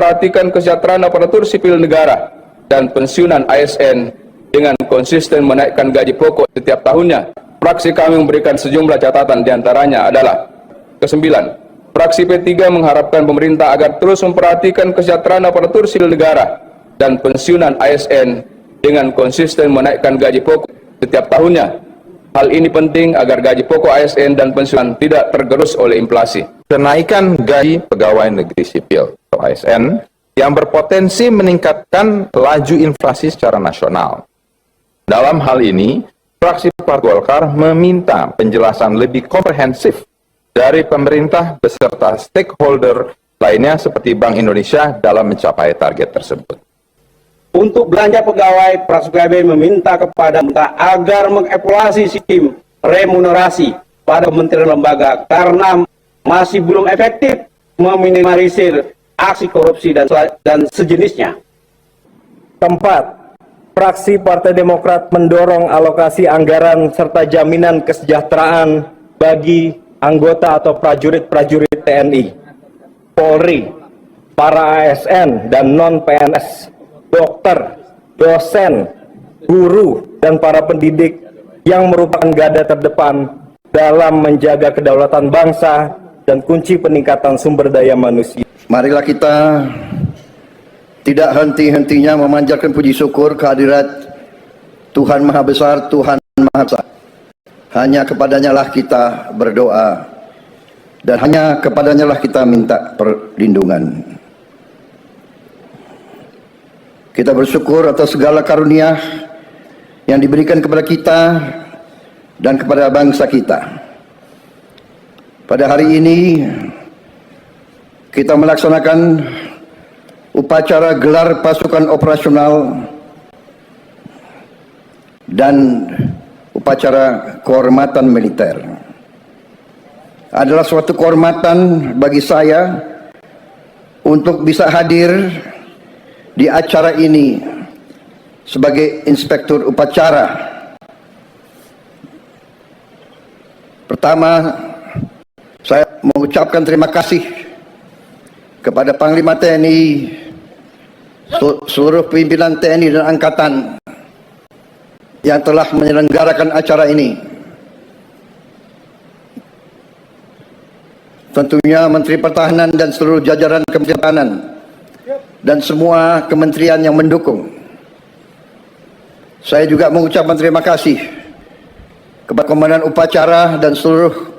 memperhatikan kesejahteraan aparatur sipil negara dan pensiunan ASN dengan konsisten menaikkan gaji pokok setiap tahunnya. Fraksi kami memberikan sejumlah catatan, diantaranya adalah: kesembilan, fraksi P3 mengharapkan pemerintah agar terus memperhatikan kesejahteraan aparatur sipil negara dan pensiunan ASN dengan konsisten menaikkan gaji pokok setiap tahunnya. Hal ini penting agar gaji pokok ASN dan pensiunan tidak tergerus oleh inflasi. Kenaikan gaji pegawai negeri sipil atau ASN yang berpotensi meningkatkan laju inflasi secara nasional. Dalam hal ini, fraksi Partai Golkar meminta penjelasan lebih komprehensif dari pemerintah beserta stakeholder lainnya seperti Bank Indonesia dalam mencapai target tersebut. Untuk belanja pegawai, fraksi PKB meminta kepada pemerintah agar mengevaluasi sistem remunerasi pada kementerian lembaga karena masih belum efektif meminimalisir aksi korupsi dan sejenisnya. Keempat, fraksi Partai Demokrat mendorong alokasi anggaran serta jaminan kesejahteraan bagi anggota atau prajurit-prajurit TNI, Polri, para ASN dan non-PNS, dokter, dosen, guru, dan para pendidik yang merupakan garda terdepan dalam menjaga kedaulatan bangsa dan kunci peningkatan sumber daya manusia. Marilah kita tidak henti-hentinya memanjatkan puji syukur kehadirat Tuhan Maha Besar, Tuhan Maha Esa. Hanya kepadanya lah kita berdoa dan hanya kepadanya lah kita minta perlindungan. Kita bersyukur atas segala karunia yang diberikan kepada kita dan kepada bangsa kita. Pada hari ini kita melaksanakan upacara gelar pasukan operasional dan upacara kehormatan militer. Adalah suatu kehormatan bagi saya untuk bisa hadir di acara ini sebagai inspektur upacara. Pertama, saya mengucapkan terima kasih kepada Panglima TNI, seluruh pimpinan TNI dan Angkatan yang telah menyelenggarakan acara ini. Tentunya Menteri Pertahanan dan seluruh jajaran Kementerian Pertahanan dan semua kementerian yang mendukung. Saya juga mengucapkan terima kasih kepada Komandan Upacara dan seluruh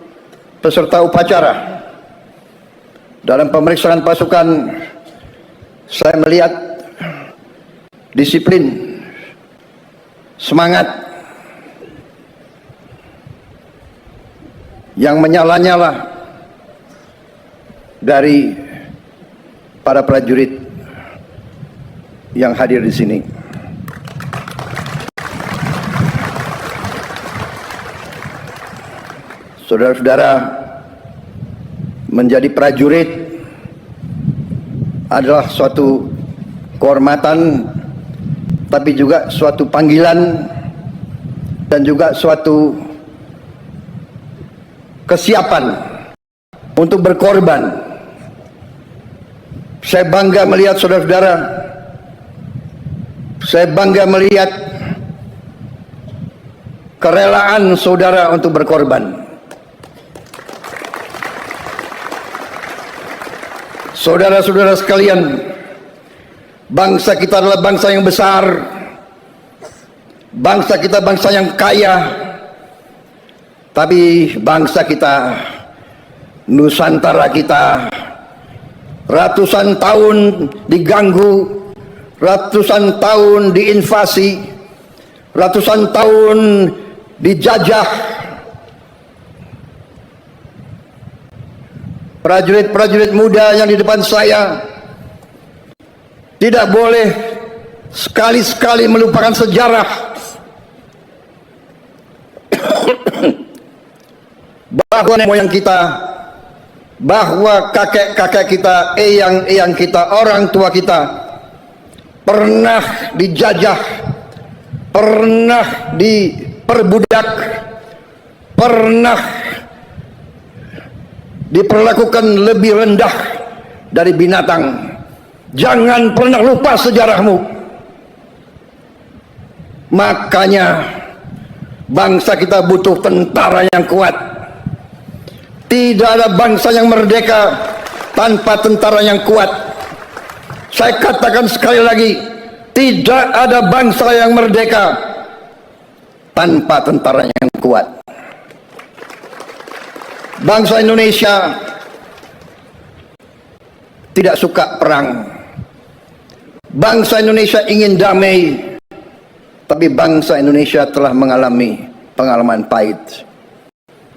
peserta upacara. Dalam pemeriksaan pasukan, saya melihat disiplin, semangat yang menyala-nyala dari para prajurit yang hadir di sini. Saudara-saudara, menjadi prajurit adalah suatu kehormatan, tapi juga suatu panggilan dan juga suatu kesiapan untuk berkorban. Saya bangga melihat saudara-saudara, saya bangga melihat kerelaan saudara untuk berkorban. Saudara-saudara sekalian, bangsa kita adalah bangsa yang besar, bangsa kita bangsa yang kaya, tapi bangsa kita, Nusantara kita, ratusan tahun diganggu, ratusan tahun diinvasi, ratusan tahun dijajah. Prajurit-prajurit muda yang di depan saya tidak boleh sekali-sekali melupakan sejarah bahwa moyang kita, bahwa kakek-kakek kita, eyang-eyang kita, orang tua kita pernah dijajah, pernah diperbudak, pernah diperlakukan lebih rendah dari binatang, Jangan pernah lupa sejarahmu. Makanya bangsa kita butuh tentara yang kuat. Tidak ada bangsa yang merdeka tanpa tentara yang kuat. Saya katakan sekali lagi, tidak ada bangsa yang merdeka tanpa tentara yang kuat. Bangsa Indonesia tidak suka perang. Bangsa Indonesia ingin damai, tapi bangsa Indonesia telah mengalami pengalaman pahit.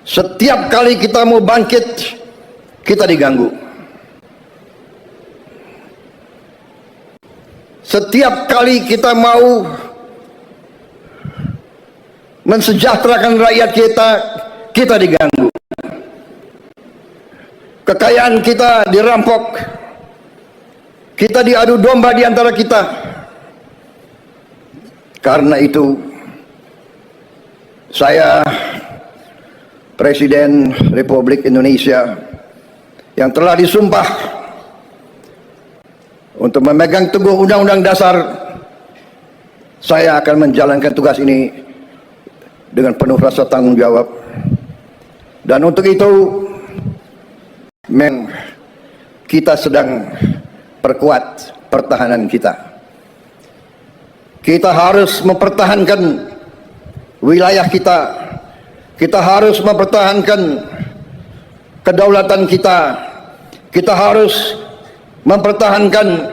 Setiap kali kita mau bangkit, kita diganggu. Setiap kali kita mau mensejahterakan rakyat kita, kita diganggu. Kekayaan kita dirampok. Kita diadu domba di antara kita. Karena itu, saya, Presiden Republik Indonesia, yang telah disumpah untuk memegang teguh Undang-Undang Dasar, saya akan menjalankan tugas ini dengan penuh rasa tanggung jawab. Dan untuk itu, kita sedang perkuat pertahanan kita. Kita harus mempertahankan wilayah kita. Kita harus mempertahankan kedaulatan kita. Kita harus mempertahankan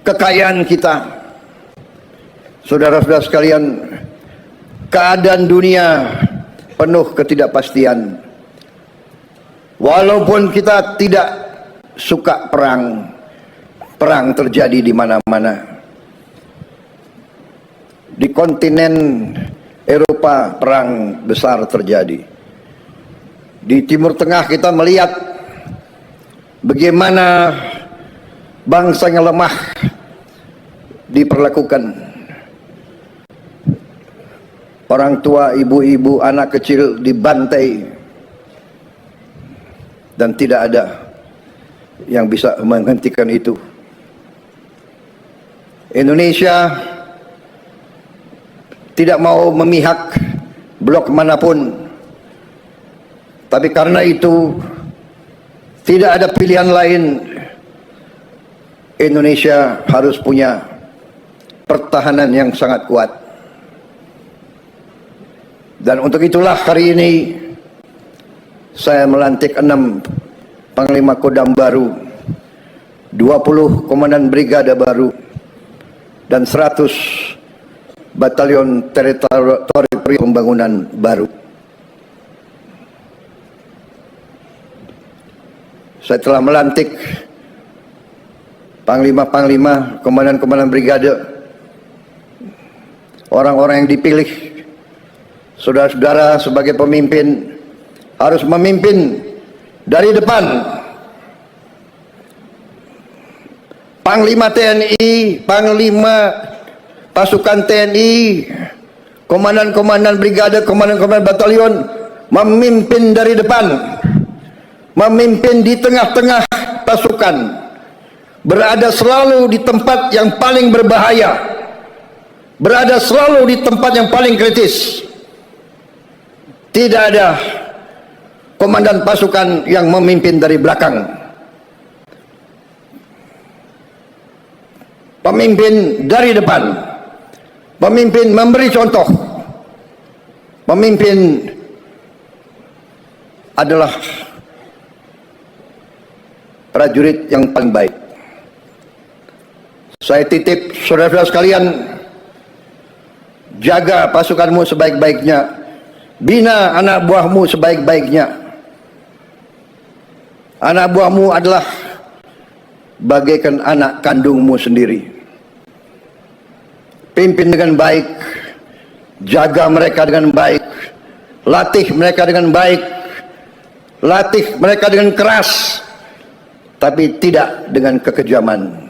kekayaan kita. Saudara-saudara sekalian, keadaan dunia penuh ketidakpastian. Walaupun kita tidak suka perang, perang terjadi di mana-mana. Di kontinen Eropa perang besar terjadi. Di Timur Tengah kita melihat bagaimana bangsa yang lemah diperlakukan. Orang tua, ibu-ibu, anak kecil dibantai, dan tidak ada yang bisa menghentikan itu. Indonesia tidak mau memihak blok manapun, tapi karena itu tidak ada pilihan lain. Indonesia harus punya pertahanan yang sangat kuat. Dan untuk itulah hari ini saya melantik 6 Panglima Kodam baru, 20 Komandan Brigade baru, dan 100 Batalion Teritori Pembangunan baru. Saya telah melantik Panglima-Panglima, Komandan-Komandan Brigade, orang-orang yang dipilih. Saudara-saudara sebagai pemimpin harus memimpin dari depan. Panglima TNI, Panglima Pasukan TNI, Komandan-Komandan Brigade, Komandan-Komandan Batalion memimpin dari depan, memimpin di tengah-tengah pasukan, berada selalu di tempat yang paling berbahaya, berada selalu di tempat yang paling kritis. Tidak ada komandan pasukan yang memimpin dari belakang. Pemimpin dari depan. Pemimpin memberi contoh. Pemimpin adalah prajurit yang paling baik. Saya titip saudara-saudara sekalian, jaga pasukanmu sebaik-baiknya, bina anak buahmu sebaik-baiknya. Anak buahmu adalah bagaikan anak kandungmu sendiri. Pimpin dengan baik, jaga mereka dengan baik, latih mereka dengan baik, latih mereka dengan keras, tapi tidak dengan kekejaman.